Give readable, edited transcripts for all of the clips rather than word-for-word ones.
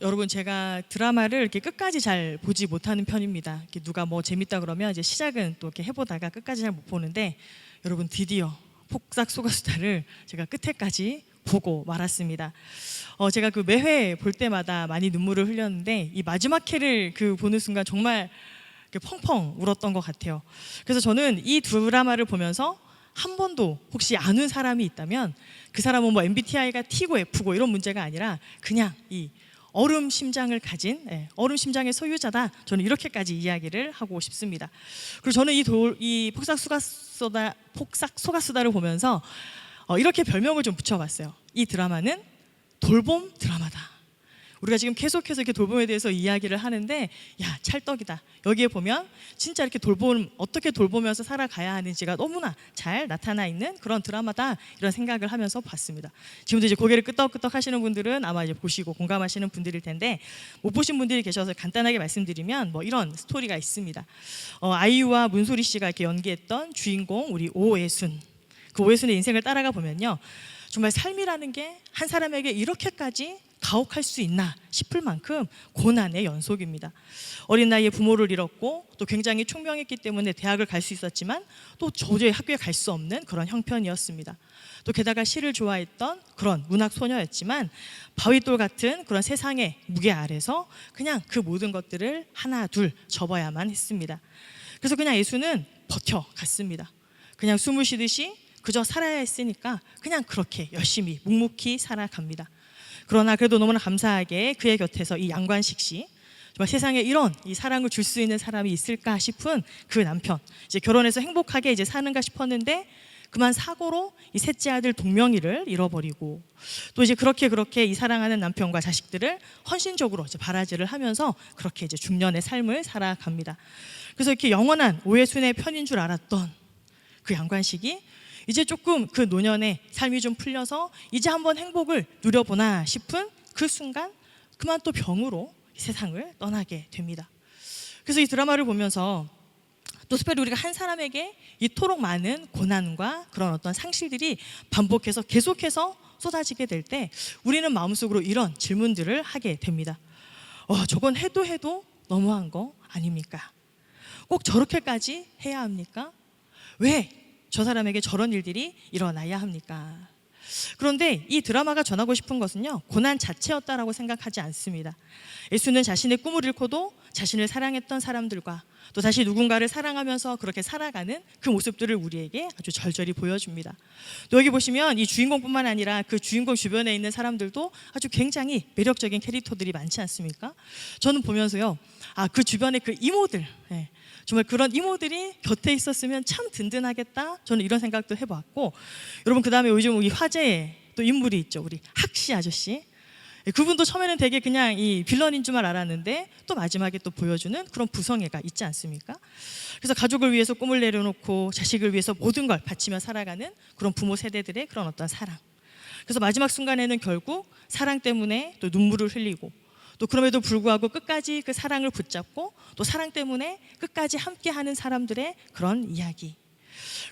여러분, 제가 드라마를 이렇게 끝까지 잘 보지 못하는 편입니다. 이렇게 누가 뭐 재밌다 그러면 이제 시작은 또 이렇게 해보다가 끝까지 잘 못 보는데, 여러분 드디어 폭삭 소가수다를 제가 끝에까지 보고 말았습니다. 제가 그 매회 볼 때마다 많이 눈물을 흘렸는데, 이 마지막 회를 보는 순간 정말 이렇게 펑펑 울었던 것 같아요. 그래서 저는 이 드라마를 보면서 한 번도 혹시 아는 사람이 있다면, 그 사람은 뭐 MBTI가 T고 F고 이런 문제가 아니라 그냥 이 얼음 심장을 가진 얼음 심장의 소유자다, 저는 이렇게까지 이야기를 하고 싶습니다. 그리고 저는 이 폭삭 소가수다를 보면서 이렇게 별명을 좀 붙여봤어요. 이 드라마는 돌봄 드라마다. 우리가 지금 계속해서 이렇게 돌봄에 대해서 이야기를 하는데, 야, 찰떡이다. 여기에 보면 진짜 이렇게 어떻게 돌보면서 살아가야 하는지가 너무나 잘 나타나 있는 그런 드라마다, 이런 생각을 하면서 봤습니다. 지금도 이제 고개를 끄덕끄덕 하시는 분들은 아마 이제 보시고 공감하시는 분들일 텐데, 못 보신 분들이 계셔서 간단하게 말씀드리면 뭐 이런 스토리가 있습니다. 아이유와 문소리 씨가 이렇게 연기했던 주인공 우리 오애순, 그 오애순의 인생을 따라가 보면요, 정말 삶이라는 게 한 사람에게 이렇게까지 가혹할 수 있나 싶을 만큼 고난의 연속입니다. 어린 나이에 부모를 잃었고, 또 굉장히 총명했기 때문에 대학을 갈 수 있었지만 또 도저히 학교에 갈 수 없는 그런 형편이었습니다. 또 게다가 시를 좋아했던 그런 문학 소녀였지만, 바위돌 같은 그런 세상의 무게 아래서 그냥 그 모든 것들을 하나 둘 접어야만 했습니다. 그래서 그냥 예수는 버텨갔습니다. 그냥 숨을 쉬듯이 그저 살아야 했으니까 그냥 그렇게 열심히 묵묵히 살아갑니다. 그러나 그래도 너무나 감사하게 그의 곁에서 이 양관식 씨, 정말 세상에 이런 이 사랑을 줄 수 있는 사람이 있을까 싶은 그 남편, 이제 결혼해서 행복하게 이제 사는가 싶었는데, 그만 사고로 이 셋째 아들 동명이를 잃어버리고, 또 이제 그렇게 이 사랑하는 남편과 자식들을 헌신적으로 이제 바라지를 하면서 그렇게 이제 중년의 삶을 살아갑니다. 그래서 이렇게 영원한 오해순의 편인 줄 알았던 그 양관식이 이제 조금 그 노년의 삶이 좀 풀려서 이제 한번 행복을 누려보나 싶은 그 순간, 그만 또 병으로 이 세상을 떠나게 됩니다. 그래서 이 드라마를 보면서 또 특별히 우리가 한 사람에게 이토록 많은 고난과 그런 어떤 상실들이 반복해서 계속해서 쏟아지게 될 때, 우리는 마음속으로 이런 질문들을 하게 됩니다. 저건 해도 너무한 거 아닙니까? 꼭 저렇게까지 해야 합니까? 왜 저 사람에게 저런 일들이 일어나야 합니까? 그런데 이 드라마가 전하고 싶은 것은요, 고난 자체였다라고 생각하지 않습니다. 예수는 자신의 꿈을 잃고도 자신을 사랑했던 사람들과 또 다시 누군가를 사랑하면서 그렇게 살아가는 그 모습들을 우리에게 아주 절절히 보여줍니다. 또 여기 보시면 이 주인공뿐만 아니라 그 주인공 주변에 있는 사람들도 아주 굉장히 매력적인 캐릭터들이 많지 않습니까? 저는 보면서요, 그 주변의 그 이모들, 정말 그런 이모들이 곁에 있었으면 참 든든하겠다, 저는 이런 생각도 해봤고, 여러분 그 다음에 요즘 이 화제의 또 인물이 있죠, 우리 학시 아저씨. 그분도 처음에는 되게 그냥 이 빌런인 줄만 알았는데, 또 마지막에 또 보여주는 그런 부성애가 있지 않습니까? 그래서 가족을 위해서 꿈을 내려놓고 자식을 위해서 모든 걸 바치며 살아가는 그런 부모 세대들의 그런 어떤 사랑. 그래서 마지막 순간에는 결국 사랑 때문에 또 눈물을 흘리고, 또 그럼에도 불구하고 끝까지 그 사랑을 붙잡고, 또 사랑 때문에 끝까지 함께하는 사람들의 그런 이야기.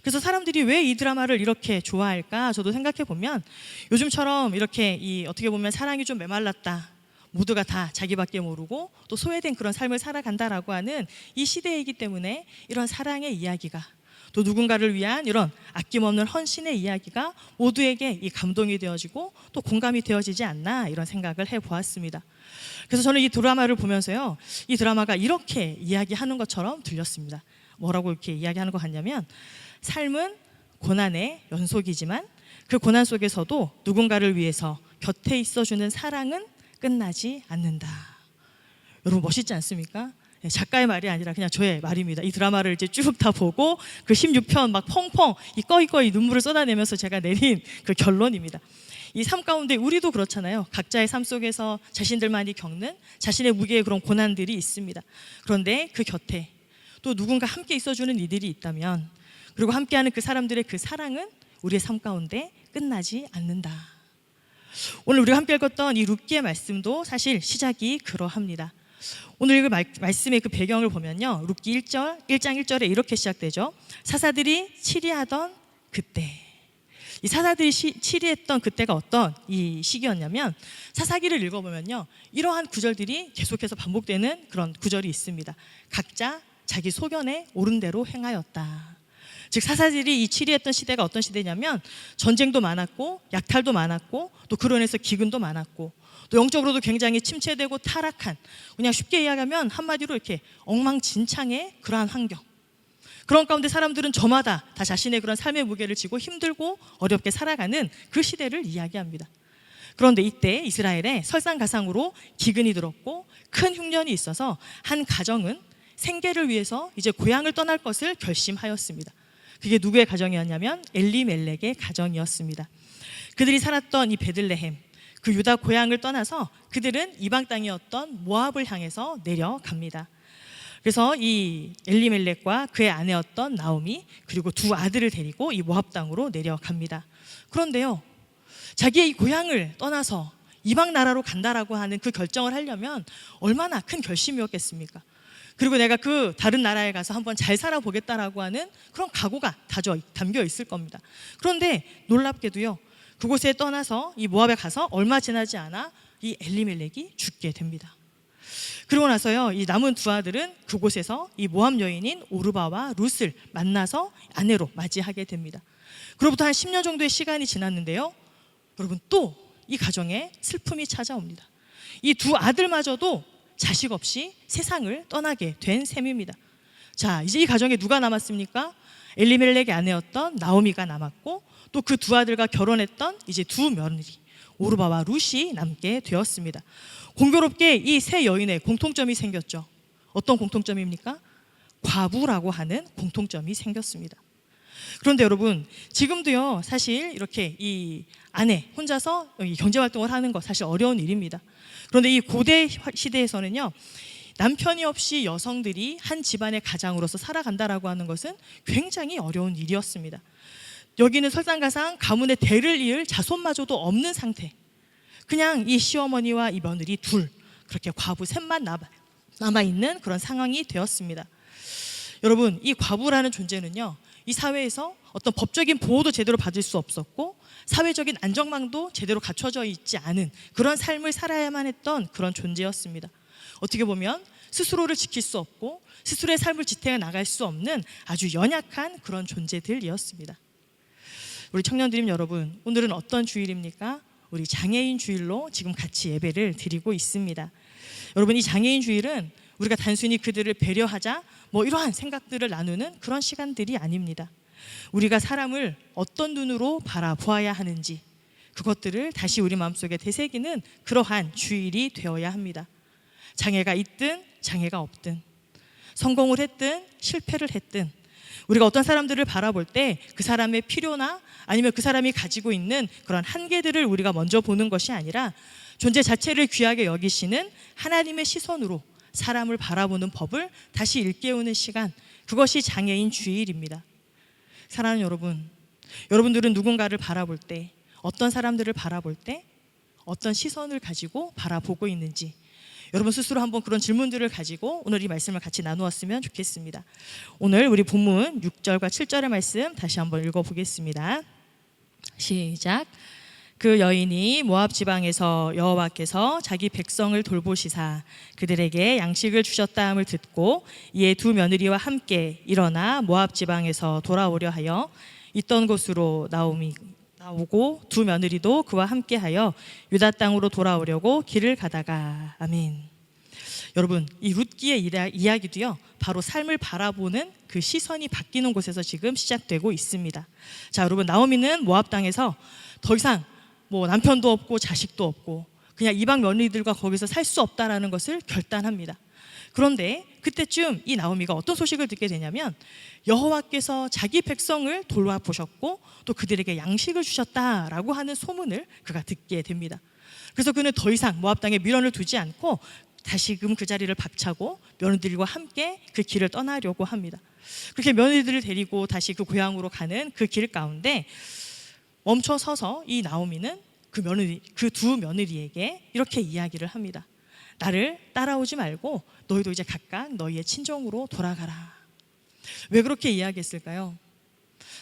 그래서 사람들이 왜 이 드라마를 이렇게 좋아할까? 저도 생각해 보면, 요즘처럼 이렇게 어떻게 보면 사랑이 좀 메말랐다, 모두가 다 자기밖에 모르고 또 소외된 그런 삶을 살아간다라고 하는 이 시대이기 때문에, 이런 사랑의 이야기가, 또 누군가를 위한 이런 아낌없는 헌신의 이야기가 모두에게 이 감동이 되어지고 또 공감이 되어지지 않나, 이런 생각을 해보았습니다. 그래서 저는 이 드라마를 보면서요, 이 드라마가 이렇게 이야기하는 것처럼 들렸습니다. 뭐라고 이렇게 이야기하는 것 같냐면, 삶은 고난의 연속이지만 그 고난 속에서도 누군가를 위해서 곁에 있어주는 사랑은 끝나지 않는다. 여러분 멋있지 않습니까? 작가의 말이 아니라 그냥 저의 말입니다. 이 드라마를 이제 쭉 다 보고 그 16편 막 펑펑 이 꺼이꺼이 눈물을 쏟아내면서 제가 내린 그 결론입니다. 이 삶 가운데 우리도 그렇잖아요. 각자의 삶 속에서 자신들만이 겪는 자신의 무게의 그런 고난들이 있습니다. 그런데 그 곁에 또 누군가 함께 있어주는 이들이 있다면, 그리고 함께하는 그 사람들의 그 사랑은 우리의 삶 가운데 끝나지 않는다. 오늘 우리가 함께 읽었던 이 룻기의 말씀도 사실 시작이 그러합니다. 오늘 읽을 말씀의 그 배경을 보면요, 룻기 1장 1절에 이렇게 시작되죠. 사사들이 치리하던 그때. 이 사사들이 치리했던 그때가 어떤 이 시기였냐면, 사사기를 읽어보면요, 이러한 구절들이 계속해서 반복되는 그런 구절이 있습니다. 각자 자기 소견에 옳은 대로 행하였다. 즉 사사들이 이 치리했던 시대가 어떤 시대냐면, 전쟁도 많았고 약탈도 많았고 또 그로 인해서 기근도 많았고 또 영적으로도 굉장히 침체되고 타락한, 그냥 쉽게 이야기하면 한마디로 이렇게 엉망진창의 그러한 환경. 그런 가운데 사람들은 저마다 다 자신의 그런 삶의 무게를 지고 힘들고 어렵게 살아가는 그 시대를 이야기합니다. 그런데 이때 이스라엘에 설상가상으로 기근이 들었고 큰 흉년이 있어서 한 가정은 생계를 위해서 이제 고향을 떠날 것을 결심하였습니다. 그게 누구의 가정이었냐면 엘리멜렉의 가정이었습니다. 그들이 살았던 이 베들레헴, 그 유다 고향을 떠나서 그들은 이방 땅이었던 모압을 향해서 내려갑니다. 그래서 이 엘리멜렉과 그의 아내였던 나오미, 그리고 두 아들을 데리고 이 모압 땅으로 내려갑니다. 그런데요, 자기의 이 고향을 떠나서 이방 나라로 간다라고 하는 그 결정을 하려면 얼마나 큰 결심이었겠습니까? 그리고 내가 그 다른 나라에 가서 한번 잘 살아보겠다라고 하는 그런 각오가 담겨 있을 겁니다. 그런데 놀랍게도요, 그곳에 떠나서 이 모압에 가서 얼마 지나지 않아 이 엘리멜렉이 죽게 됩니다. 그러고 나서요, 이 남은 두 아들은 그곳에서 이 모압 여인인 오르바와 룻을 만나서 아내로 맞이하게 됩니다. 그로부터 한 10년 정도의 시간이 지났는데요, 여러분, 또 이 가정에 슬픔이 찾아옵니다. 이 두 아들마저도 자식 없이 세상을 떠나게 된 셈입니다. 자, 이제 이 가정에 누가 남았습니까? 엘리멜렉의 아내였던 나오미가 남았고 또 그 두 아들과 결혼했던 이제 두 며느리 오르바와 룻이 남게 되었습니다. 공교롭게 이 세 여인의 공통점이 생겼죠. 어떤 공통점입니까? 과부라고 하는 공통점이 생겼습니다. 그런데 여러분, 지금도요, 사실 이렇게 이 아내 혼자서 경제활동을 하는 거 사실 어려운 일입니다. 그런데 이 고대 시대에서는요, 남편이 없이 여성들이 한 집안의 가장으로서 살아간다라고 하는 것은 굉장히 어려운 일이었습니다. 여기는 설상가상 가문의 대를 이을 자손마저도 없는 상태, 그냥 이 시어머니와 이 며느리 둘, 그렇게 과부 셋만 남아있는 그런 상황이 되었습니다. 여러분, 이 과부라는 존재는요, 이 사회에서 어떤 법적인 보호도 제대로 받을 수 없었고 사회적인 안정망도 제대로 갖춰져 있지 않은 그런 삶을 살아야만 했던 그런 존재였습니다. 어떻게 보면 스스로를 지킬 수 없고 스스로의 삶을 지탱해 나갈 수 없는 아주 연약한 그런 존재들이었습니다. 우리 청년드림 여러분, 오늘은 어떤 주일입니까? 우리 장애인 주일로 지금 같이 예배를 드리고 있습니다. 여러분, 이 장애인 주일은 우리가 단순히 그들을 배려하자 이러한 생각들을 나누는 그런 시간들이 아닙니다. 우리가 사람을 어떤 눈으로 바라보아야 하는지, 그것들을 다시 우리 마음속에 되새기는 그러한 주일이 되어야 합니다. 장애가 있든 장애가 없든, 성공을 했든 실패를 했든, 우리가 어떤 사람들을 바라볼 때 그 사람의 필요나 아니면 그 사람이 가지고 있는 그런 한계들을 우리가 먼저 보는 것이 아니라 존재 자체를 귀하게 여기시는 하나님의 시선으로 사람을 바라보는 법을 다시 일깨우는 시간, 그것이 장애인 주일입니다. 사랑하는 여러분, 여러분들은 누군가를 바라볼 때, 어떤 사람들을 바라볼 때 어떤 시선을 가지고 바라보고 있는지, 여러분 스스로 한번 그런 질문들을 가지고 오늘 이 말씀을 같이 나누었으면 좋겠습니다. 오늘 우리 본문 6절과 7절의 말씀 다시 한번 읽어보겠습니다. 시작. 그 여인이 모압 지방에서 여호와께서 자기 백성을 돌보시사 그들에게 양식을 주셨다함을 듣고 이에 두 며느리와 함께 일어나 모압 지방에서 돌아오려 하여 있던 곳으로 나오고 두 며느리도 그와 함께하여 유다 땅으로 돌아오려고 길을 가다가. 아멘. 여러분, 이 룻기의 이야기도요, 바로 삶을 바라보는 그 시선이 바뀌는 곳에서 지금 시작되고 있습니다. 자, 여러분, 나오미는 모압 땅에서 더 이상 남편도 없고 자식도 없고 그냥 이방 며느리들과 거기서 살 수 없다라는 것을 결단합니다. 그런데 그때쯤 이 나오미가 어떤 소식을 듣게 되냐면 여호와께서 자기 백성을 돌봐보셨고 또 그들에게 양식을 주셨다라고 하는 소문을 그가 듣게 됩니다. 그래서 그는 더 이상 모압 땅에 미련을 두지 않고 다시금 그 자리를 박차고 며느리들과 함께 그 길을 떠나려고 합니다. 그렇게 며느리들을 데리고 다시 그 고향으로 가는 그 길 가운데 멈춰 서서 이 나오미는 그 두 며느리에게 이렇게 이야기를 합니다. 나를 따라오지 말고 너희도 이제 각각 너희의 친정으로 돌아가라. 왜 그렇게 이야기했을까요?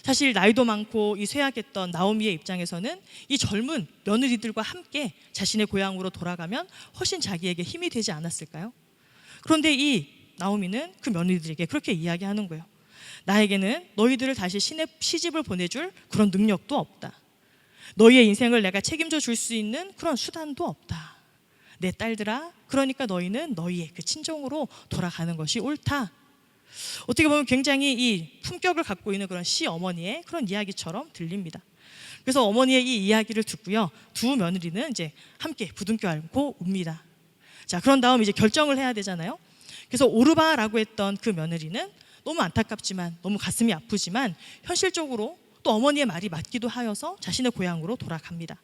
사실 나이도 많고 이 쇠약했던 나오미의 입장에서는 이 젊은 며느리들과 함께 자신의 고향으로 돌아가면 훨씬 자기에게 힘이 되지 않았을까요? 그런데 이 나오미는 그 며느리들에게 그렇게 이야기하는 거예요. 나에게는 너희들을 다시 시집을 보내줄 그런 능력도 없다. 너희의 인생을 내가 책임져 줄 수 있는 그런 수단도 없다. 내 딸들아, 그러니까 너희는 너희의 그 친정으로 돌아가는 것이 옳다. 어떻게 보면 굉장히 이 품격을 갖고 있는 그런 시어머니의 그런 이야기처럼 들립니다. 그래서 어머니의 이 이야기를 듣고요, 두 며느리는 이제 함께 부둥켜 안고 웁니다. 자, 그런 다음 이제 결정을 해야 되잖아요. 그래서 오르바라고 했던 그 며느리는 너무 안타깝지만, 너무 가슴이 아프지만 현실적으로 또 어머니의 말이 맞기도 하여서 자신의 고향으로 돌아갑니다.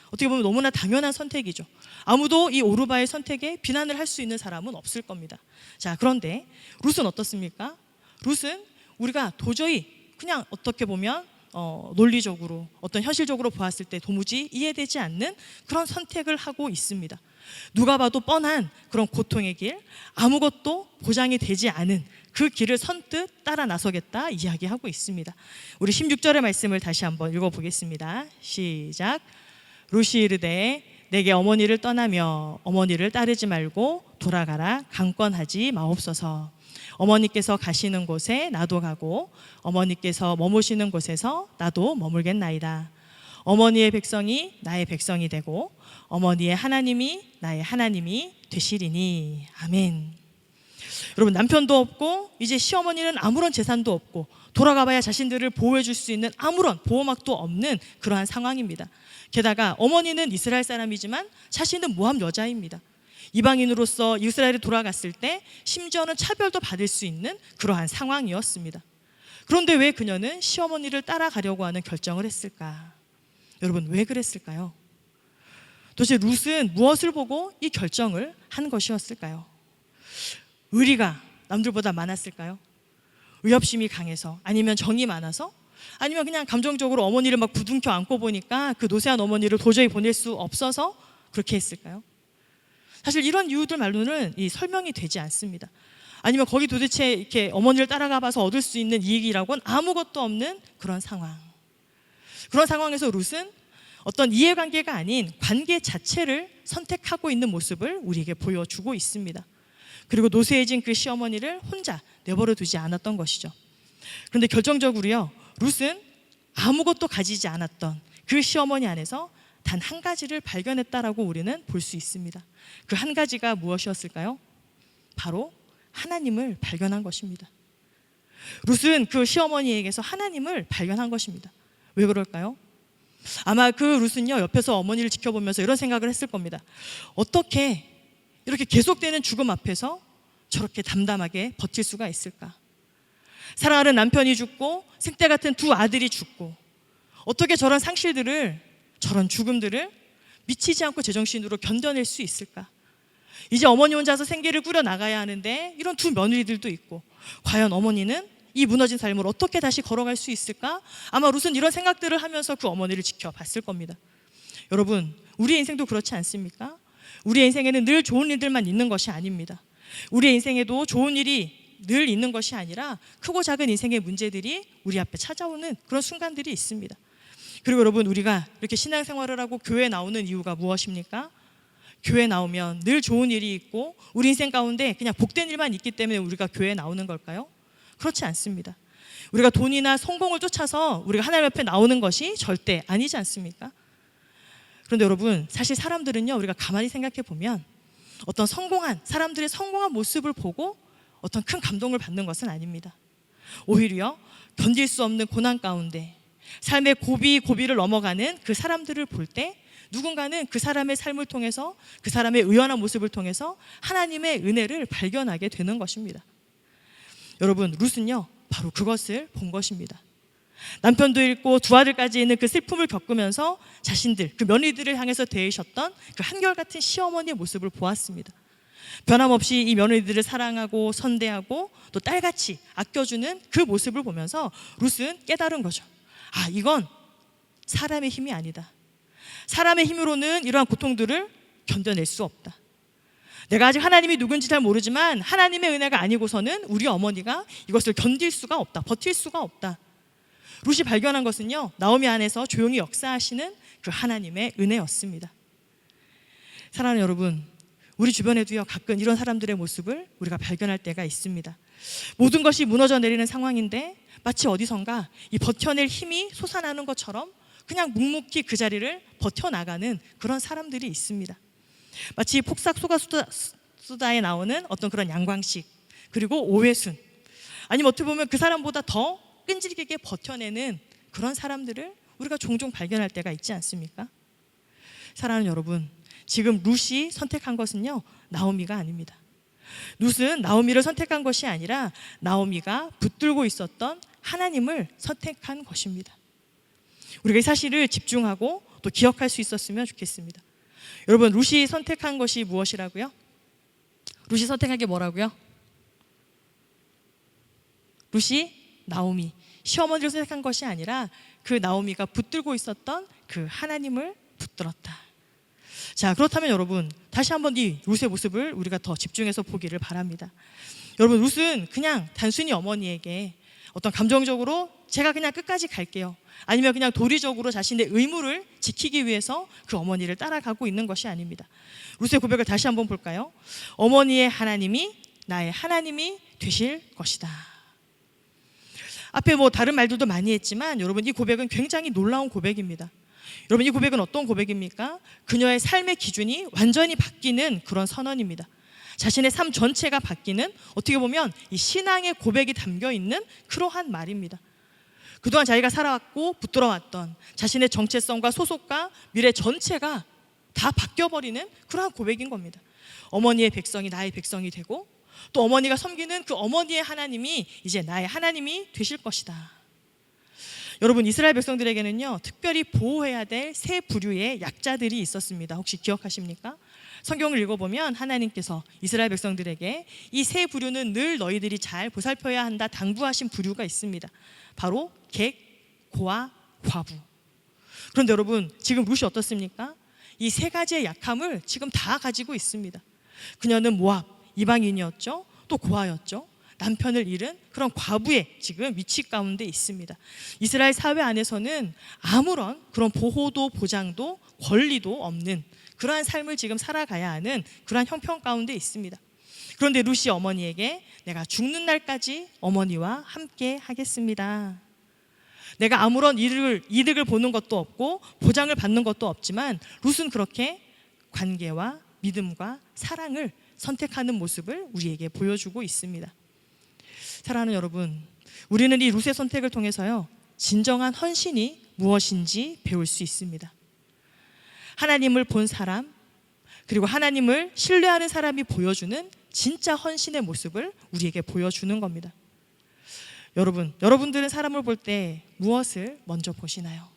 어떻게 보면 너무나 당연한 선택이죠. 아무도 이 오르바의 선택에 비난을 할 수 있는 사람은 없을 겁니다. 자, 그런데 룻은 어떻습니까? 룻은 우리가 도저히 그냥 어떻게 보면 논리적으로, 어떤 현실적으로 보았을 때 도무지 이해되지 않는 그런 선택을 하고 있습니다. 누가 봐도 뻔한 그런 고통의 길, 아무것도 보장이 되지 않은 그 길을 선뜻 따라 나서겠다 이야기하고 있습니다. 우리 16절의 말씀을 다시 한번 읽어보겠습니다. 시작. 룻이 이르되 내게 어머니를 떠나며 어머니를 따르지 말고 돌아가라 강권하지 마옵소서. 어머니께서 가시는 곳에 나도 가고 어머니께서 머무시는 곳에서 나도 머물겠나이다. 어머니의 백성이 나의 백성이 되고 어머니의 하나님이 나의 하나님이 되시리니. 아멘. 여러분, 남편도 없고 이제 시어머니는 아무런 재산도 없고 돌아가봐야 자신들을 보호해 줄 수 있는 아무런 보호막도 없는 그러한 상황입니다. 게다가 어머니는 이스라엘 사람이지만 자신은 모함 여자입니다. 이방인으로서 이스라엘에 돌아갔을 때 심지어는 차별도 받을 수 있는 그러한 상황이었습니다. 그런데 왜 그녀는 시어머니를 따라가려고 하는 결정을 했을까? 여러분, 왜 그랬을까요? 도대체 룻은 무엇을 보고 이 결정을 한 것이었을까요? 의리가 남들보다 많았을까요? 의협심이 강해서? 아니면 정이 많아서? 아니면 그냥 감정적으로 어머니를 막 부둥켜 안고 보니까 그 노쇠한 어머니를 도저히 보낼 수 없어서 그렇게 했을까요? 사실 이런 이유들 말로는 설명이 되지 않습니다. 아니면 거기 도대체 이렇게 어머니를 따라가 봐서 얻을 수 있는 이익이라고는 아무것도 없는 그런 상황. 그런 상황에서 룻은 어떤 이해관계가 아닌 관계 자체를 선택하고 있는 모습을 우리에게 보여주고 있습니다. 그리고 노쇠해진 그 시어머니를 혼자 내버려 두지 않았던 것이죠. 그런데 결정적으로요, 룻은 아무것도 가지지 않았던 그 시어머니 안에서 단 한 가지를 발견했다라고 우리는 볼 수 있습니다. 그 한 가지가 무엇이었을까요? 바로 하나님을 발견한 것입니다. 룻은 그 시어머니에게서 하나님을 발견한 것입니다. 왜 그럴까요? 아마 그 룻은요, 옆에서 어머니를 지켜보면서 이런 생각을 했을 겁니다. 어떻게 이렇게 계속되는 죽음 앞에서 저렇게 담담하게 버틸 수가 있을까? 사랑하는 남편이 죽고 생때 같은 두 아들이 죽고 어떻게 저런 상실들을, 저런 죽음들을 미치지 않고 제정신으로 견뎌낼 수 있을까? 이제 어머니 혼자서 생계를 꾸려 나가야 하는데 이런 두 며느리들도 있고, 과연 어머니는 이 무너진 삶을 어떻게 다시 걸어갈 수 있을까? 아마 룻은 이런 생각들을 하면서 그 어머니를 지켜봤을 겁니다. 여러분, 우리의 인생도 그렇지 않습니까? 우리의 인생에는 늘 좋은 일들만 있는 것이 아닙니다. 우리의 인생에도 좋은 일이 늘 있는 것이 아니라 크고 작은 인생의 문제들이 우리 앞에 찾아오는 그런 순간들이 있습니다. 그리고 여러분, 우리가 이렇게 신앙생활을 하고 교회에 나오는 이유가 무엇입니까? 교회에 나오면 늘 좋은 일이 있고 우리 인생 가운데 그냥 복된 일만 있기 때문에 우리가 교회에 나오는 걸까요? 그렇지 않습니다. 우리가 돈이나 성공을 쫓아서 우리가 하나님 앞에 나오는 것이 절대 아니지 않습니까? 그런데 여러분, 사실 사람들은요, 우리가 가만히 생각해 보면 어떤 성공한 사람들의 성공한 모습을 보고 어떤 큰 감동을 받는 것은 아닙니다. 오히려 견딜 수 없는 고난 가운데 삶의 고비를 넘어가는 그 사람들을 볼 때 누군가는 그 사람의 삶을 통해서, 그 사람의 의연한 모습을 통해서 하나님의 은혜를 발견하게 되는 것입니다. 여러분, 룻은요, 바로 그것을 본 것입니다. 남편도 잃고 두 아들까지 있는 그 슬픔을 겪으면서 자신들, 그 며느리들을 향해서 대하셨던 그 한결같은 시어머니의 모습을 보았습니다. 변함없이 이 며느리들을 사랑하고 선대하고 또 딸같이 아껴주는 그 모습을 보면서 룻은 깨달은 거죠. 아, 이건 사람의 힘이 아니다. 사람의 힘으로는 이러한 고통들을 견뎌낼 수 없다. 내가 아직 하나님이 누군지 잘 모르지만 하나님의 은혜가 아니고서는 우리 어머니가 이것을 견딜 수가 없다. 버틸 수가 없다. 룻이 발견한 것은요, 나오미 안에서 조용히 역사하시는 그 하나님의 은혜였습니다. 사랑하는 여러분, 우리 주변에도요, 가끔 이런 사람들의 모습을 우리가 발견할 때가 있습니다. 모든 것이 무너져 내리는 상황인데 마치 어디선가 이 버텨낼 힘이 솟아나는 것처럼 그냥 묵묵히 그 자리를 버텨나가는 그런 사람들이 있습니다. 마치 폭삭 속았수다에 나오는 어떤 그런 양광식, 그리고 오해순, 아니면 어떻게 보면 그 사람보다 더 끈질기게 버텨내는 그런 사람들을 우리가 종종 발견할 때가 있지 않습니까? 사랑하는 여러분, 지금 룻이 선택한 것은요, 나오미가 아닙니다. 룻은 나오미를 선택한 것이 아니라 나오미가 붙들고 있었던 하나님을 선택한 것입니다. 우리가 이 사실을 집중하고 또 기억할 수 있었으면 좋겠습니다. 여러분, 룻이 선택한 것이 무엇이라고요? 룻이 선택한 게 뭐라고요? 룻이 나오미, 시어머니를 선택한 것이 아니라 그 나오미가 붙들고 있었던 그 하나님을 붙들었다. 자, 그렇다면 여러분, 다시 한번 이 룻의 모습을 우리가 더 집중해서 보기를 바랍니다. 여러분, 룻은 그냥 단순히 어머니에게 어떤 감정적으로 제가 그냥 끝까지 갈게요, 아니면 그냥 도리적으로 자신의 의무를 지키기 위해서 그 어머니를 따라가고 있는 것이 아닙니다. 룻의 고백을 다시 한번 볼까요? 어머니의 하나님이 나의 하나님이 되실 것이다. 앞에 다른 말들도 많이 했지만 여러분, 이 고백은 굉장히 놀라운 고백입니다. 여러분, 이 고백은 어떤 고백입니까? 그녀의 삶의 기준이 완전히 바뀌는 그런 선언입니다. 자신의 삶 전체가 바뀌는, 어떻게 보면 이 신앙의 고백이 담겨 있는 그러한 말입니다. 그동안 자기가 살아왔고 붙들어왔던 자신의 정체성과 소속과 미래 전체가 다 바뀌어버리는 그러한 고백인 겁니다. 어머니의 백성이 나의 백성이 되고, 또 어머니가 섬기는 그 어머니의 하나님이 이제 나의 하나님이 되실 것이다. 여러분, 이스라엘 백성들에게는요, 특별히 보호해야 될 세 부류의 약자들이 있었습니다. 혹시 기억하십니까? 성경을 읽어보면 하나님께서 이스라엘 백성들에게 이 세 부류는 늘 너희들이 잘 보살펴야 한다 당부하신 부류가 있습니다. 바로 객, 고아, 과부. 그런데 여러분, 지금 룻이 어떻습니까? 이 세 가지의 약함을 지금 다 가지고 있습니다. 그녀는 모압, 이방인이었죠. 또 고아였죠. 남편을 잃은 그런 과부의 지금 위치 가운데 있습니다. 이스라엘 사회 안에서는 아무런 그런 보호도 보장도 권리도 없는 그러한 삶을 지금 살아가야 하는 그러한 형편 가운데 있습니다. 그런데 룻이 어머니에게 내가 죽는 날까지 어머니와 함께 하겠습니다. 내가 아무런 이득을 보는 것도 없고 보장을 받는 것도 없지만 룻은 그렇게 관계와 믿음과 사랑을 선택하는 모습을 우리에게 보여주고 있습니다. 사랑하는 여러분, 우리는 이 룻의 선택을 통해서요, 진정한 헌신이 무엇인지 배울 수 있습니다. 하나님을 본 사람, 그리고 하나님을 신뢰하는 사람이 보여주는 진짜 헌신의 모습을 우리에게 보여주는 겁니다. 여러분들은 사람을 볼 때 무엇을 먼저 보시나요?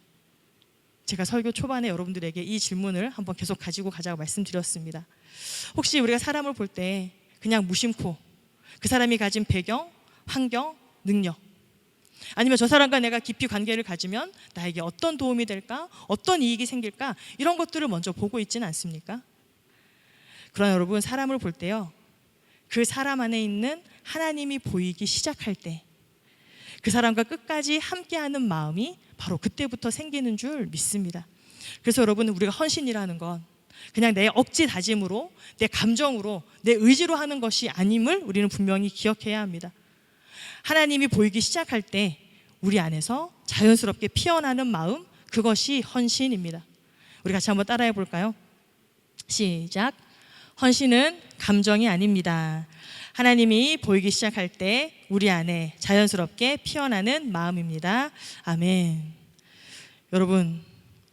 제가 설교 초반에 여러분들에게 이 질문을 한번 계속 가지고 가자고 말씀드렸습니다. 혹시 우리가 사람을 볼 때 그냥 무심코 그 사람이 가진 배경, 환경, 능력, 아니면 저 사람과 내가 깊이 관계를 가지면 나에게 어떤 도움이 될까, 어떤 이익이 생길까, 이런 것들을 먼저 보고 있지는 않습니까? 그러나 여러분, 사람을 볼 때요, 그 사람 안에 있는 하나님이 보이기 시작할 때 그 사람과 끝까지 함께하는 마음이 바로 그때부터 생기는 줄 믿습니다. 그래서 여러분, 우리가 헌신이라는 건 그냥 내 억지 다짐으로, 내 감정으로, 내 의지로 하는 것이 아님을 우리는 분명히 기억해야 합니다. 하나님이 보이기 시작할 때 우리 안에서 자연스럽게 피어나는 마음, 그것이 헌신입니다. 우리 같이 한번 따라해 볼까요? 시작. 헌신은 감정이 아닙니다. 하나님이 보이기 시작할 때 우리 안에 자연스럽게 피어나는 마음입니다. 아멘. 여러분,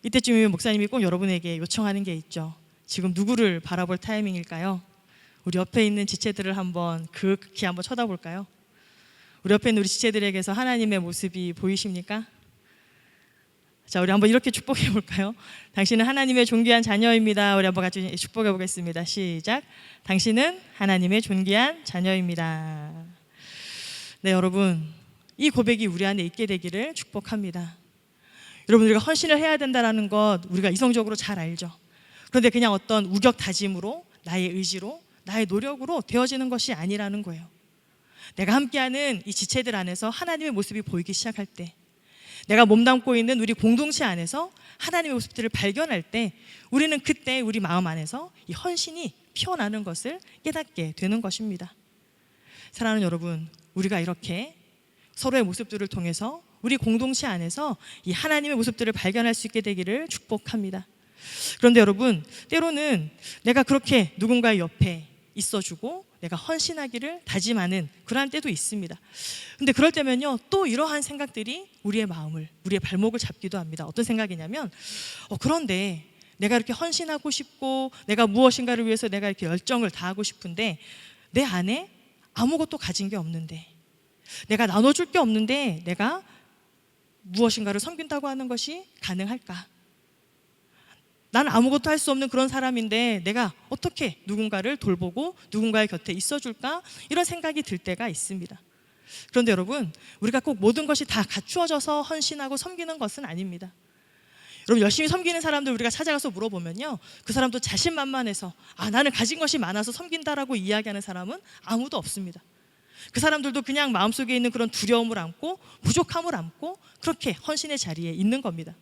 이때쯤이면 목사님이 꼭 여러분에게 요청하는 게 있죠. 지금 누구를 바라볼 타이밍일까요? 우리 옆에 있는 지체들을 한번 극히 한번 쳐다볼까요? 우리 옆에 있는 우리 지체들에게서 하나님의 모습이 보이십니까? 자, 우리 한번 이렇게 축복해 볼까요? 당신은 하나님의 존귀한 자녀입니다. 우리 한번 같이 축복해 보겠습니다. 시작. 당신은 하나님의 존귀한 자녀입니다. 네, 여러분, 이 고백이 우리 안에 있게 되기를 축복합니다. 여러분, 우리가 헌신을 해야 된다는 것 우리가 이성적으로 잘 알죠. 그런데 그냥 어떤 우격 다짐으로, 나의 의지로, 나의 노력으로 되어지는 것이 아니라는 거예요. 내가 함께하는 이 지체들 안에서 하나님의 모습이 보이기 시작할 때, 내가 몸담고 있는 우리 공동체 안에서 하나님의 모습들을 발견할 때 우리는 그때 우리 마음 안에서 이 헌신이 피어나는 것을 깨닫게 되는 것입니다. 사랑하는 여러분, 우리가 이렇게 서로의 모습들을 통해서 우리 공동체 안에서 이 하나님의 모습들을 발견할 수 있게 되기를 축복합니다. 그런데 여러분, 때로는 내가 그렇게 누군가의 옆에 있어주고 내가 헌신하기를 다짐하는 그러한 때도 있습니다. 근데 그럴 때면요, 또 이러한 생각들이 우리의 마음을, 우리의 발목을 잡기도 합니다. 어떤 생각이냐면 그런데 내가 이렇게 헌신하고 싶고 내가 무엇인가를 위해서 내가 이렇게 열정을 다하고 싶은데 내 안에 아무것도 가진 게 없는데, 내가 나눠줄 게 없는데 내가 무엇인가를 섬긴다고 하는 것이 가능할까? 나는 아무것도 할 수 없는 그런 사람인데 내가 어떻게 누군가를 돌보고 누군가의 곁에 있어줄까? 이런 생각이 들 때가 있습니다. 그런데 여러분, 우리가 꼭 모든 것이 다 갖추어져서 헌신하고 섬기는 것은 아닙니다. 여러분, 열심히 섬기는 사람들 우리가 찾아가서 물어보면요, 그 사람도 자신만만해서 나는 가진 것이 많아서 섬긴다라고 이야기하는 사람은 아무도 없습니다. 그 사람들도 그냥 마음속에 있는 그런 두려움을 안고 부족함을 안고 그렇게 헌신의 자리에 있는 겁니다.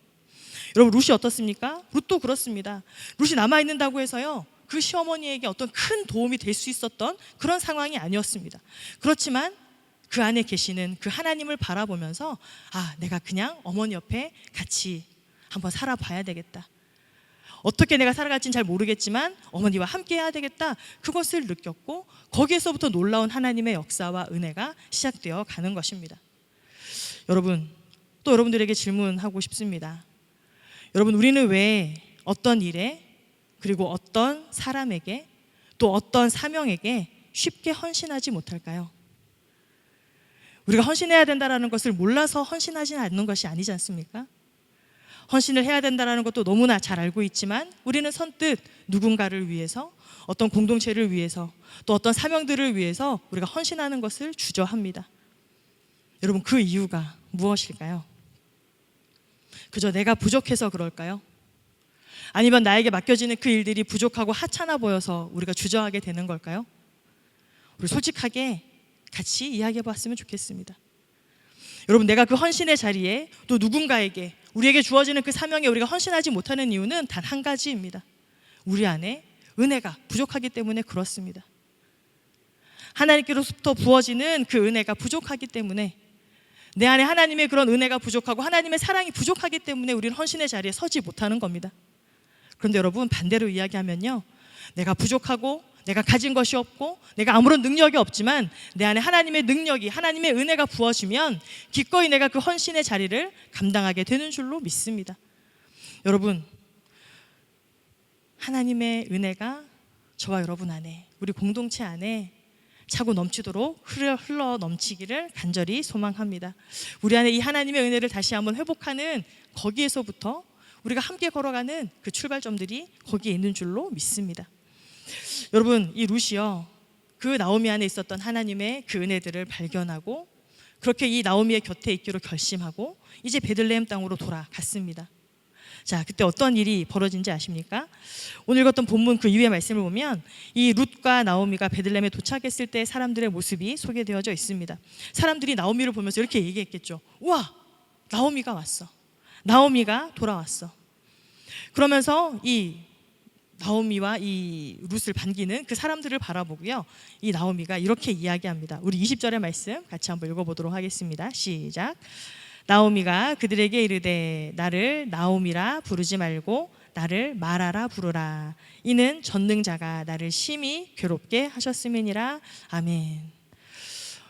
여러분, 룻이 어떻습니까? 룻도 그렇습니다. 룻이 남아있는다고 해서요, 그 시어머니에게 어떤 큰 도움이 될 수 있었던 그런 상황이 아니었습니다. 그렇지만 그 안에 계시는 그 하나님을 바라보면서 내가 그냥 어머니 옆에 같이 한번 살아봐야 되겠다. 어떻게 내가 살아갈지는 잘 모르겠지만 어머니와 함께 해야 되겠다. 그것을 느꼈고 거기에서부터 놀라운 하나님의 역사와 은혜가 시작되어 가는 것입니다. 여러분, 또 여러분들에게 질문하고 싶습니다. 여러분, 우리는 왜 어떤 일에, 그리고 어떤 사람에게, 또 어떤 사명에게 쉽게 헌신하지 못할까요? 우리가 헌신해야 된다는 것을 몰라서 헌신하지 않는 것이 아니지 않습니까? 헌신을 해야 된다는 것도 너무나 잘 알고 있지만 우리는 선뜻 누군가를 위해서, 어떤 공동체를 위해서, 또 어떤 사명들을 위해서 우리가 헌신하는 것을 주저합니다. 여러분, 그 이유가 무엇일까요? 그저 내가 부족해서 그럴까요? 아니면 나에게 맡겨지는 그 일들이 부족하고 하찮아 보여서 우리가 주저하게 되는 걸까요? 우리 솔직하게 같이 이야기해 봤으면 좋겠습니다. 여러분, 내가 그 헌신의 자리에 또 누군가에게, 우리에게 주어지는 그 사명에 우리가 헌신하지 못하는 이유는 단 한 가지입니다. 우리 안에 은혜가 부족하기 때문에 그렇습니다. 하나님께로부터 부어지는 그 은혜가 부족하기 때문에, 내 안에 하나님의 그런 은혜가 부족하고 하나님의 사랑이 부족하기 때문에 우리는 헌신의 자리에 서지 못하는 겁니다. 그런데 여러분, 반대로 이야기하면요, 내가 부족하고 내가 가진 것이 없고 내가 아무런 능력이 없지만 내 안에 하나님의 능력이, 하나님의 은혜가 부어지면 기꺼이 내가 그 헌신의 자리를 감당하게 되는 줄로 믿습니다. 여러분, 하나님의 은혜가 저와 여러분 안에, 우리 공동체 안에 차고 넘치도록 흘러 넘치기를 간절히 소망합니다. 우리 안에 이 하나님의 은혜를 다시 한번 회복하는, 거기에서부터 우리가 함께 걸어가는 그 출발점들이 거기에 있는 줄로 믿습니다. 여러분, 이 룻이요, 그 나오미 안에 있었던 하나님의 그 은혜들을 발견하고 그렇게 이 나오미의 곁에 있기로 결심하고 이제 베들레헴 땅으로 돌아갔습니다. 자, 그때 어떤 일이 벌어진지 아십니까? 오늘 읽었던 본문 그 이후의 말씀을 보면 이 룻과 나오미가 베들레헴에 도착했을 때 사람들의 모습이 소개되어져 있습니다. 사람들이 나오미를 보면서 이렇게 얘기했겠죠. 우와, 나오미가 왔어. 나오미가 돌아왔어. 그러면서 이 나오미와 이 룻을 반기는 그 사람들을 바라보고요, 이 나오미가 이렇게 이야기합니다. 우리 20절의 말씀 같이 한번 읽어보도록 하겠습니다. 시작. 나오미가 그들에게 이르되 나를 나오미라 부르지 말고 나를 마라라 부르라. 이는 전능자가 나를 심히 괴롭게 하셨음이니라. 아멘.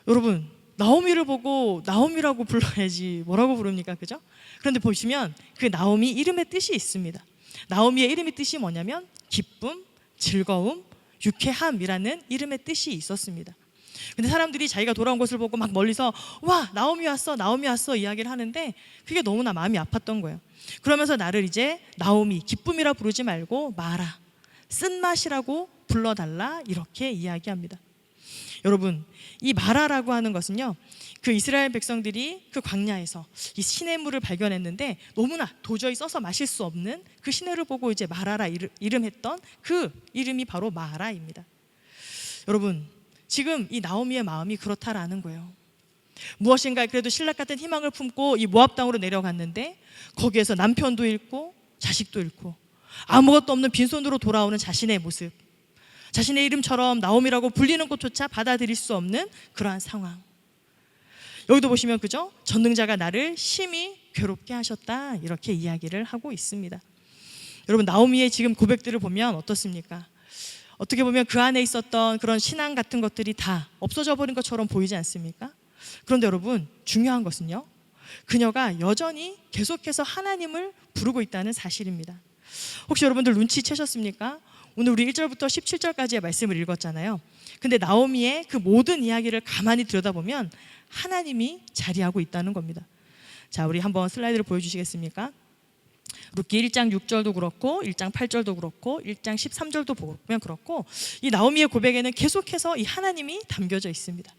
여러분, 나오미를 보고 나오미라고 불러야지 뭐라고 부릅니까? 그죠? 그런데 보시면 그 나오미 이름의 뜻이 있습니다. 나오미의 이름의 뜻이 뭐냐면 기쁨, 즐거움, 유쾌함이라는 이름의 뜻이 있었습니다. 근데 사람들이 자기가 돌아온 것을 보고 막 멀리서 와, 나오미 왔어, 나오미 왔어 이야기를 하는데 그게 너무나 마음이 아팠던 거예요. 그러면서 나를 이제 나오미, 기쁨이라 부르지 말고 마라, 쓴맛이라고 불러달라, 이렇게 이야기합니다. 여러분, 이 마라라고 하는 것은요, 그 이스라엘 백성들이 그 광야에서 이 시냇물을 발견했는데 너무나 도저히 써서 마실 수 없는 그 시내를 보고 이제 마라라 이름했던 그 이름이 바로 마라입니다. 여러분, 지금 이 나오미의 마음이 그렇다라는 거예요. 무엇인가 그래도 신락 같은 희망을 품고 이 모압 땅으로 내려갔는데 거기에서 남편도 잃고 자식도 잃고 아무것도 없는 빈손으로 돌아오는 자신의 모습, 자신의 이름처럼 나옴이라고 불리는 것조차 받아들일 수 없는 그러한 상황. 여기도 보시면 그죠? 전능자가 나를 심히 괴롭게 하셨다, 이렇게 이야기를 하고 있습니다. 여러분, 나오미의 지금 고백들을 보면 어떻습니까? 어떻게 보면 그 안에 있었던 그런 신앙 같은 것들이 다 없어져 버린 것처럼 보이지 않습니까? 그런데 여러분, 중요한 것은요, 그녀가 여전히 계속해서 하나님을 부르고 있다는 사실입니다. 혹시 여러분들 눈치채셨습니까? 오늘 우리 1절부터 17절까지의 말씀을 읽었잖아요. 근데 나오미의 그 모든 이야기를 가만히 들여다보면 하나님이 자리하고 있다는 겁니다. 자, 우리 한번 슬라이드를 보여주시겠습니까? 룻기 1장 6절도 그렇고 1장 8절도 그렇고 1장 13절도 보면 그렇고 이 나오미의 고백에는 계속해서 이 하나님이 담겨져 있습니다.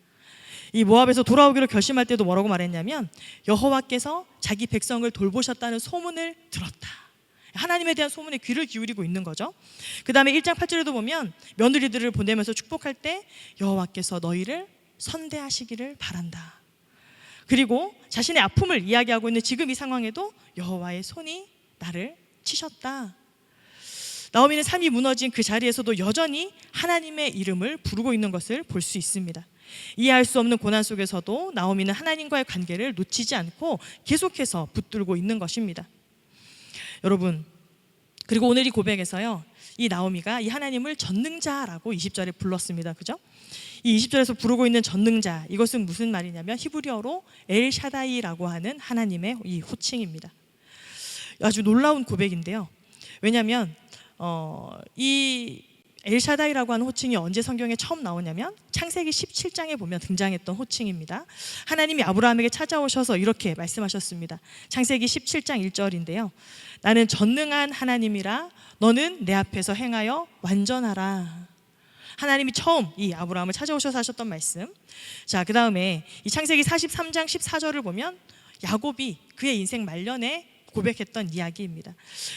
이 모압에서 돌아오기로 결심할 때도 뭐라고 말했냐면 여호와께서 자기 백성을 돌보셨다는 소문을 들었다. 하나님에 대한 소문에 귀를 기울이고 있는 거죠. 그 다음에 1장 8절에도 보면 며느리들을 보내면서 축복할 때 여호와께서 너희를 선대하시기를 바란다. 그리고 자신의 아픔을 이야기하고 있는 지금 이 상황에도 여호와의 손이 나를 치셨다. 나오미는 삶이 무너진 그 자리에서도 여전히 하나님의 이름을 부르고 있는 것을 볼 수 있습니다. 이해할 수 없는 고난 속에서도 나오미는 하나님과의 관계를 놓치지 않고 계속해서 붙들고 있는 것입니다. 여러분, 그리고 오늘 이 고백에서요, 이 나오미가 이 하나님을 전능자라고 20절에 불렀습니다. 그죠? 이 20절에서 부르고 있는 전능자, 이것은 무슨 말이냐면 히브리어로 엘샤다이라고 하는 하나님의 이 호칭입니다. 아주 놀라운 고백인데요. 왜냐하면 이 엘샤다이라고 하는 호칭이 언제 성경에 처음 나오냐면 창세기 17장에 보면 등장했던 호칭입니다. 하나님이 아브라함에게 찾아오셔서 이렇게 말씀하셨습니다. 창세기 17장 1절인데요. 나는 전능한 하나님이라 너는 내 앞에서 행하여 완전하라. 하나님이 처음 이 아브라함을 찾아오셔서 하셨던 말씀. 자, 그 다음에 이 창세기 43장 14절을 보면 야곱이 그의 인생 말년에 고백했던 이야기입니다.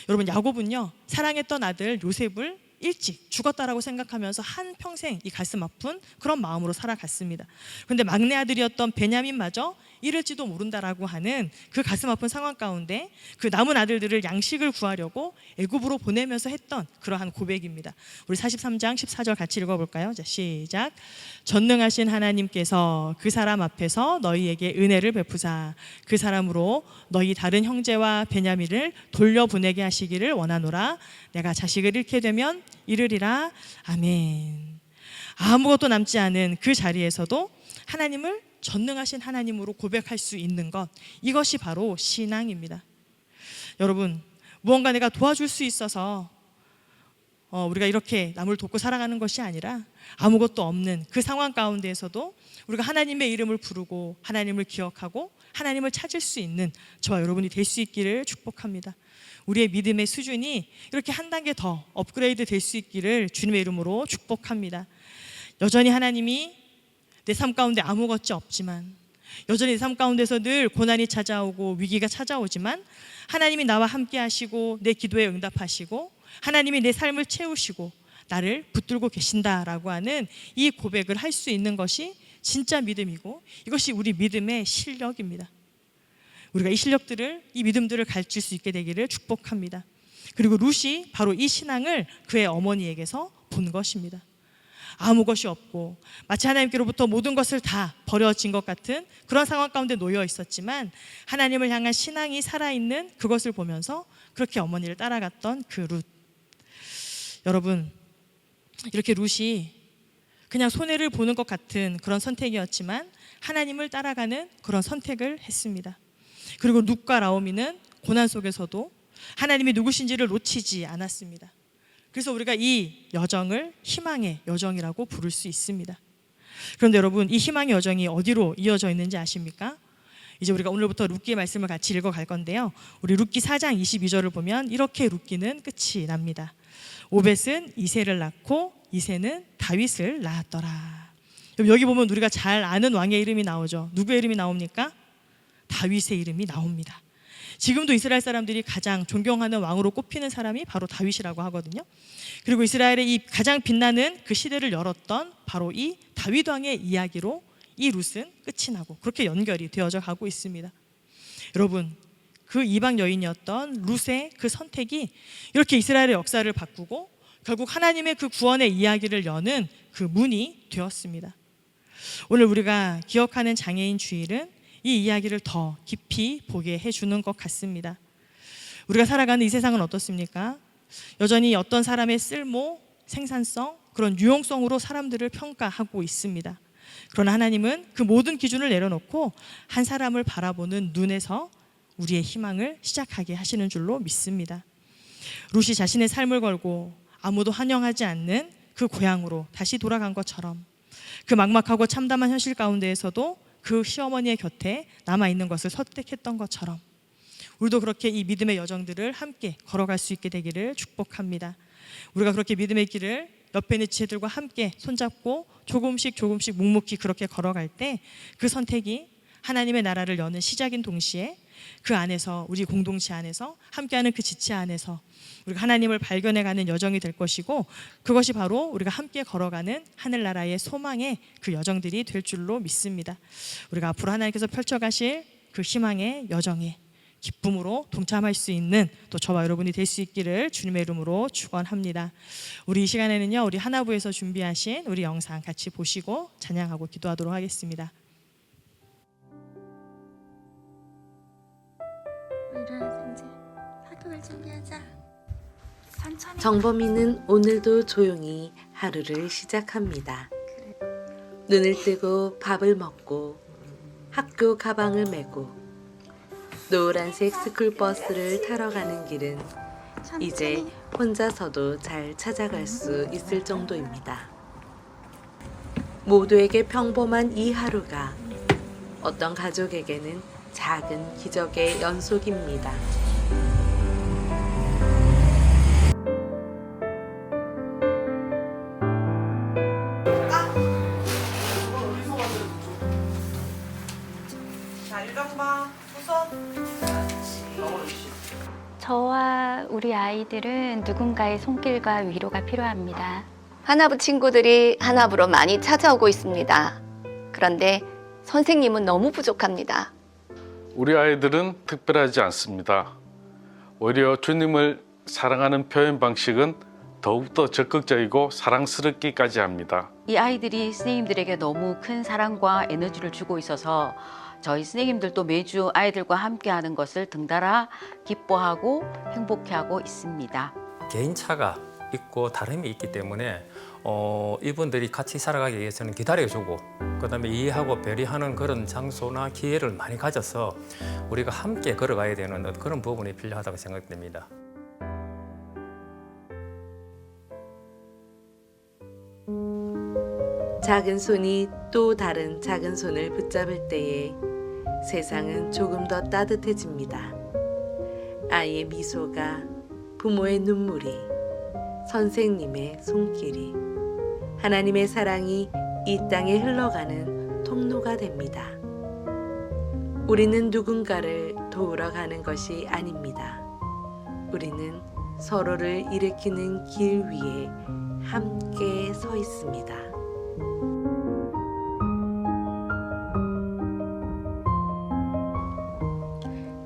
여러분, 야곱은요, 사랑했던 아들 요셉을 일찍 죽었다라고 생각하면서 한평생 이 가슴 아픈 그런 마음으로 살아갔습니다. 그런데 막내 아들이었던 베냐민마저 이럴지도 모른다라고 하는 그 가슴 아픈 상황 가운데 그 남은 아들들을 양식을 구하려고 애굽으로 보내면서 했던 그러한 고백입니다. 우리 43장 14절 같이 읽어볼까요? 자, 시작. 전능하신 하나님께서 그 사람 앞에서 너희에게 은혜를 베푸사 그 사람으로 너희 다른 형제와 베냐민을 돌려보내게 하시기를 원하노라. 내가 자식을 잃게 되면 이르리라. 아멘. 아무것도 남지 않은 그 자리에서도 하나님을 전능하신 하나님으로 고백할 수 있는 것, 이것이 바로 신앙입니다. 여러분, 무언가 내가 도와줄 수 있어서 우리가 이렇게 남을 돕고 살아가는 것이 아니라 아무것도 없는 그 상황 가운데에서도 우리가 하나님의 이름을 부르고 하나님을 기억하고 하나님을 찾을 수 있는 저와 여러분이 될 수 있기를 축복합니다. 우리의 믿음의 수준이 이렇게 한 단계 더 업그레이드 될 수 있기를 주님의 이름으로 축복합니다. 여전히 하나님이 내 삶 가운데 아무것이 없지만, 여전히 내 삶 가운데서 늘 고난이 찾아오고 위기가 찾아오지만 하나님이 나와 함께 하시고 내 기도에 응답하시고 하나님이 내 삶을 채우시고 나를 붙들고 계신다라고 하는 이 고백을 할 수 있는 것이 진짜 믿음이고 이것이 우리 믿음의 실력입니다. 우리가 이 실력들을, 이 믿음들을 가르칠 수 있게 되기를 축복합니다. 그리고 룻이 바로 이 신앙을 그의 어머니에게서 본 것입니다. 아무 것이 없고 마치 하나님께로부터 모든 것을 다 버려진 것 같은 그런 상황 가운데 놓여 있었지만 하나님을 향한 신앙이 살아있는 그것을 보면서 그렇게 어머니를 따라갔던 그 룻. 여러분, 이렇게 룻이 그냥 손해를 보는 것 같은 그런 선택이었지만 하나님을 따라가는 그런 선택을 했습니다. 그리고 룻과 나오미는 고난 속에서도 하나님이 누구신지를 놓치지 않았습니다. 그래서 우리가 이 여정을 희망의 여정이라고 부를 수 있습니다. 그런데 여러분, 이 희망의 여정이 어디로 이어져 있는지 아십니까? 이제 우리가 오늘부터 룻기의 말씀을 같이 읽어갈 건데요, 우리 룻기 4장 22절을 보면 이렇게 룻기는 끝이 납니다. 오벳은 이새를 낳고 이새는 다윗을 낳았더라. 여기 보면 우리가 잘 아는 왕의 이름이 나오죠. 누구의 이름이 나옵니까? 다윗의 이름이 나옵니다. 지금도 이스라엘 사람들이 가장 존경하는 왕으로 꼽히는 사람이 바로 다윗이라고 하거든요. 그리고 이스라엘의 이 가장 빛나는 그 시대를 열었던 바로 이 다윗 왕의 이야기로 이 룻은 끝이 나고 그렇게 연결이 되어져 가고 있습니다. 여러분, 그 이방 여인이었던 룻의 그 선택이 이렇게 이스라엘의 역사를 바꾸고 결국 하나님의 그 구원의 이야기를 여는 그 문이 되었습니다. 오늘 우리가 기억하는 장애인 주일은 이 이야기를 더 깊이 보게 해주는 것 같습니다. 우리가 살아가는 이 세상은 어떻습니까? 여전히 어떤 사람의 쓸모, 생산성, 그런 유용성으로 사람들을 평가하고 있습니다. 그러나 하나님은 그 모든 기준을 내려놓고 한 사람을 바라보는 눈에서 우리의 희망을 시작하게 하시는 줄로 믿습니다. 룻이 자신의 삶을 걸고 아무도 환영하지 않는 그 고향으로 다시 돌아간 것처럼 그 막막하고 참담한 현실 가운데에서도 그 시어머니의 곁에 남아있는 것을 선택했던 것처럼 우리도 그렇게 이 믿음의 여정들을 함께 걸어갈 수 있게 되기를 축복합니다. 우리가 그렇게 믿음의 길을 옆에 있는 지체들과 함께 손잡고 조금씩 묵묵히 그렇게 걸어갈 때 그 선택이 하나님의 나라를 여는 시작인 동시에 그 안에서 우리 공동체 안에서 함께하는 그 지체 안에서 우리가 하나님을 발견해가는 여정이 될 것이고 그것이 바로 우리가 함께 걸어가는 하늘나라의 소망의 그 여정들이 될 줄로 믿습니다. 우리가 앞으로 하나님께서 펼쳐가실 그 희망의 여정에 기쁨으로 동참할 수 있는 또 저와 여러분이 될 수 있기를 주님의 이름으로 축원합니다. 우리 이 시간에는요, 우리 하나부에서 준비하신 우리 영상 같이 보시고 찬양하고 기도하도록 하겠습니다. 일어나서 이제 학교를 준비하자. 천천히. 정범이는 오늘도 조용히 하루를 시작합니다. 눈을 뜨고 밥을 먹고 학교 가방을 메고 노란색 스쿨버스를 타러 가는 길은 이제 혼자서도 잘 찾아갈 수 있을 정도입니다. 모두에게 평범한 이 하루가 어떤 가족에게는 작은 기적의 연속입니다. 자, 1번방 후손. 저와 우리 아이들은 누군가의 손길과 위로가 필요합니다. 하나부 친구들이 하나부로 많이 찾아오고 있습니다. 그런데 선생님은 너무 부족합니다. 우리 아이들은 특별하지 않습니다. 오히려 주님을 사랑하는 표현 방식은 더욱더 적극적이고 사랑스럽기까지 합니다. 이 아이들이 선생님들에게 너무 큰 사랑과 에너지를 주고 있어서 저희 선생님들도 매주 아이들과 함께하는 것을 등달아 기뻐하고 행복해하고 있습니다. 개인차가 있고 다름이 있기 때문에 이분들이 같이 살아가기 위해서는 기다려주고 그다음에 이해하고 배려하는 그런 장소나 기회를 많이 가져서 우리가 함께 걸어가야 되는 그런 부분이 필요하다고 생각됩니다. 작은 손이 또 다른 작은 손을 붙잡을 때에 세상은 조금 더 따뜻해집니다. 아이의 미소가, 부모의 눈물이, 선생님의 손길이, 하나님의 사랑이 이 땅에 흘러가는 통로가 됩니다. 우리는 누군가를 도우러 가는 것이 아닙니다. 우리는 서로를 일으키는 길 위에 함께 서 있습니다.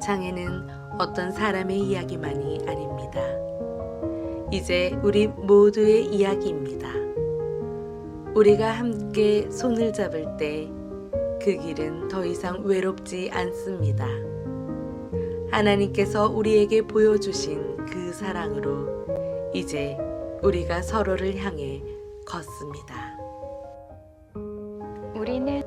장애는 어떤 사람의 이야기만이 아닙니다. 이제 우리 모두의 이야기입니다. 우리가 함께 손을 잡을 때 그 길은 더 이상 외롭지 않습니다. 하나님께서 우리에게 보여주신 그 사랑으로 이제 우리가 서로를 향해 걷습니다. 우리는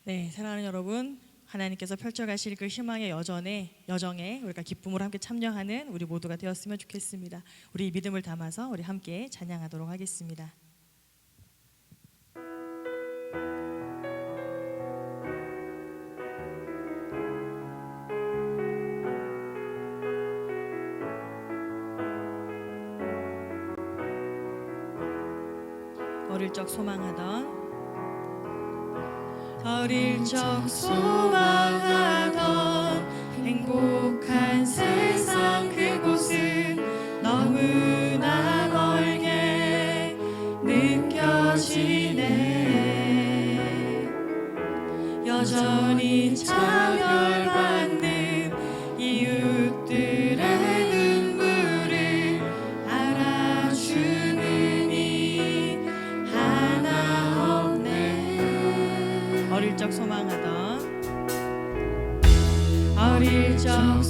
네, 사랑하는 여러분, 하나님께서 펼쳐가실 그 희망의 여정에 우리가 기쁨으로 함께 참여하는 우리 모두가 되었으면 좋겠습니다. 우리 믿음을 담아서 우리 함께 찬양하도록 하겠습니다. 어릴 적 소망하던 어릴 적 소망하던 행복한 세상 그곳은 너무나 멀게 느껴지네. 여전히 차별받는 이웃들의 눈물을 알아주는 이 하나 없네. 어릴 적 소망하던 어릴 적